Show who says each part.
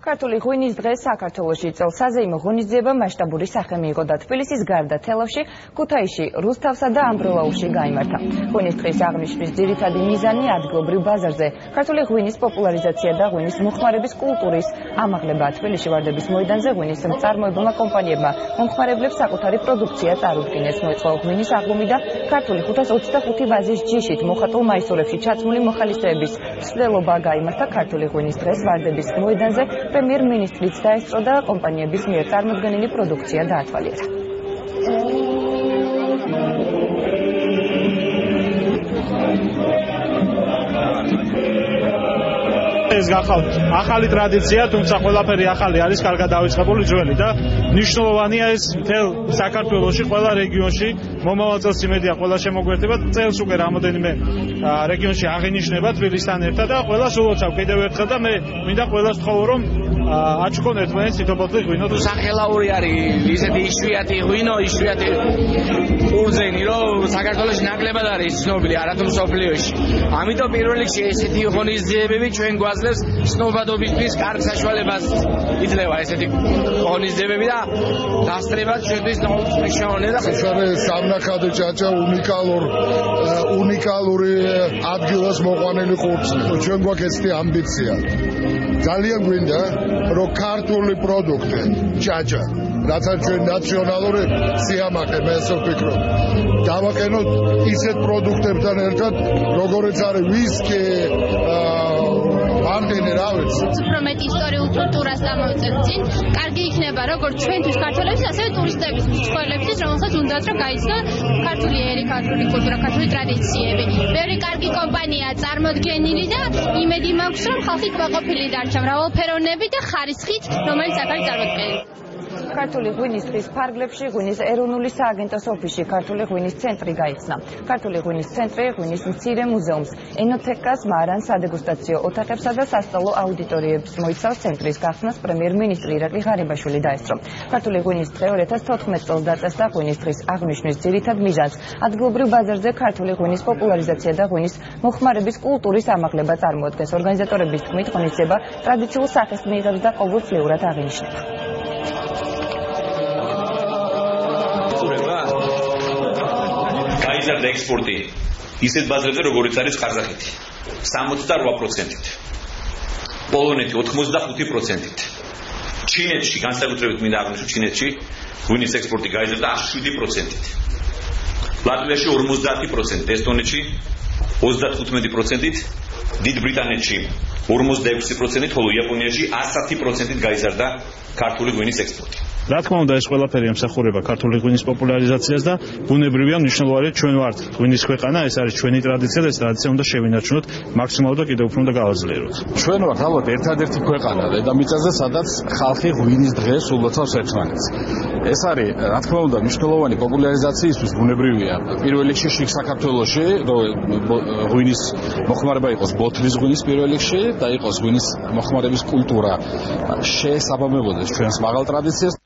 Speaker 1: ქართული ღვინის დღე საქართველოში წელს საზეიმო ღონისძიება მასშტაბური სახე მიიღო და თბილისის გარდა თელავში, ქუთაისში, რუსთავსა და ამბროლაურში გაიმართა. ღვინის დღის აღნიშვნის ძირითადი მიზანი ადგილობრივ ბაზარზე ქართული ღვინის პოპულარიზაცია და ღვინის მოხმარების კულტურის ამაღლება. თბილისში ვარდების მოედანზე ღვინის მწარმოებელმა კომპანიებმა მომხმარებლებს საკუთარი პროდუქცია წარუდგინეს. მოეწყო ღვინის აღლუმი და ქართული 525 ვაზის ჯიშით მოხატულ მაისურებში ჩაცმული მოხალისეების მსვლელობა გაიმართა. ქართული ღვინის დღეს ვარდების მოედანზე პრემიერ-მინისტრიც დაესწრო და კომპანიების მიერ წარმოდგენილი პროდუქცია დაათვალიერა.
Speaker 2: ეს გახავთ ახალი ტრადიცია, თუმცა ყველაფერი ახალი არის, კარგად დავიწყებული ძველი და მნიშვნელოვანია ეს მთელ საქართველოში, ყველა რეგიონში, მომავალ წელს იმედია ყველა შემოგვერთება, წელს უკვე რამოდენიმე რეგიონში აღინიშნება თბილისთან ერთად და ყველას ულოცავ კიდევ ერთხელ და მე მინდა ყველას ვთხოვო, რომ აჩქონ ერთმანეთს თითობოთლი ღვინო.
Speaker 3: სახელაური არის ისეთი იშვიათი ღვინო, იშვიათი ყურძენი, რომ საქართველოში ნაკლებად არის ცნობილი არათუ მსოფლიოში. ამიტომ პირველ რიგში ესეთი ღონისძიებები ჩვენ გვაძლევს ცნობადობისთვის კარგ საშუალებას იძლევა ესეთი ღონისძიებები და დასწრებად ჩვენთვის მნიშვნელოვანია და
Speaker 4: სამნახადო ჭაჭა უნიკალური ადგილას მოყვანილი ყურძენი. ჩვენ გვაქვს ესეთი ამბიცია. ძალიან გვინდა რომ ქართული პროდუქტი ჭაჭა, რაც არის ჩვენ ნაციონალური სიამაყე, მე ასე ვფიქრობ. დავაყენოთ ისეთ პროდუქტებთან ერთად, როგორიც არის ვისკი, ამდენი რა ვიცი.
Speaker 5: უფრო მეტ ისტორიულ კულტურას დამოვიწყეთ წინ. კარგი იქნება როგორც ჩვენთვის ქართველებს, ასევე ტურისტების, მსხვილებისთვის, რომელსაც უნდათ რომ გაიცნონ ქართული ერი, ქართული კულტურა, ქართული ტრადიციები. ბევრი კარგი კომპანია წარმოდგენილი და იმედი მაქვს, რომ ხალხი კმაყოფილი დარჩა მრავალფეროვნებით და ხარისხით, რომელიც აქ არის წარმოდგენილი.
Speaker 1: ქართული ღვინის დღის ფარგლებში ღვინის ეროვნული სააგენტოს ოფისში ქართული ღვინის ცენტრი გაიხსნა. ქართული ღვინის ცენტრი ღვინის მცირე მუზეუმს, ენოთეკას, მარანს, სადეგუსტაციო ოთახებსა და სასწავლო აუდიტორიებს მოიცავს. ცენტრის გახსნას პრემიერ-მინისტრი ირაკლი ღარიბაშვილი დაესწრო. ქართული ღვინის დღე 2014 წელს დაწესდა. ღვინის დღის აღნიშვნის ძირითად მიზანს ადგილობრივ ბაზარზე ქართული ღვინის პოპულარიზაცია და ღვინის მოხმარების კულტურის ამაღლება წარმოადგენს. ორგანიზატორების თქმით, ღონისძიება ტრადიციულ სახეს მიიღებს და ყოველწლიურად აღინიშნება.
Speaker 6: გაიზარდა ექსპორტი ისეთ ბაზრებზე, როგორიც არის ყაზახეთი 68%-ით, პოლონეთი 85%-ით, ჩინეთში, განსაკუთრებით მინდა აღნიშნო, ჩინეთში ღვინის ექსპორტი გაიზარდა 7%-ით, ლატვიაში 50%, ესტონეთში 35%-ით, დიდ ბრიტანეთში 46%-ით, ხოლო იაპონიაში 110%-ით გაიზარდა ქართული ღვინის ექსპორტი.
Speaker 2: რა თქმა უნდა, ეს ყველაფერი ემსახურება ქართული ღვინის პოპულარიზაციას და ბუნებრივია მნიშვნელოვანია ჩვენ ვართ ღვინის ქვეყანა, ეს არის ჩვენი ტრადიცია და ეს ტრადიცია უნდა შევინარჩუნოთ მაქსიმალურად და კიდევ უფრო უნდა გავაძლიეროთ.
Speaker 4: ჩვენ ვართ ალბათ ერთადერთი ქვეყანა დედამიწაზე, სადაც ხალხი ღვინის დღეს ულოცავს ერთმანეთს. ეს არის, რა თქმა უნდა, მნიშვნელოვანი პოპულარიზაციისთვის ბუნებრივია. პირველ რიგში შიგ საქართველოში, რომ ღვინის მოხმარება იყოს ბოთლის ღვინის პირველ რიგში და იყოს ღვინის მოხმარების კულტურა შეესაბამებოდეს ჩვენს მაღალ ტრადიციას.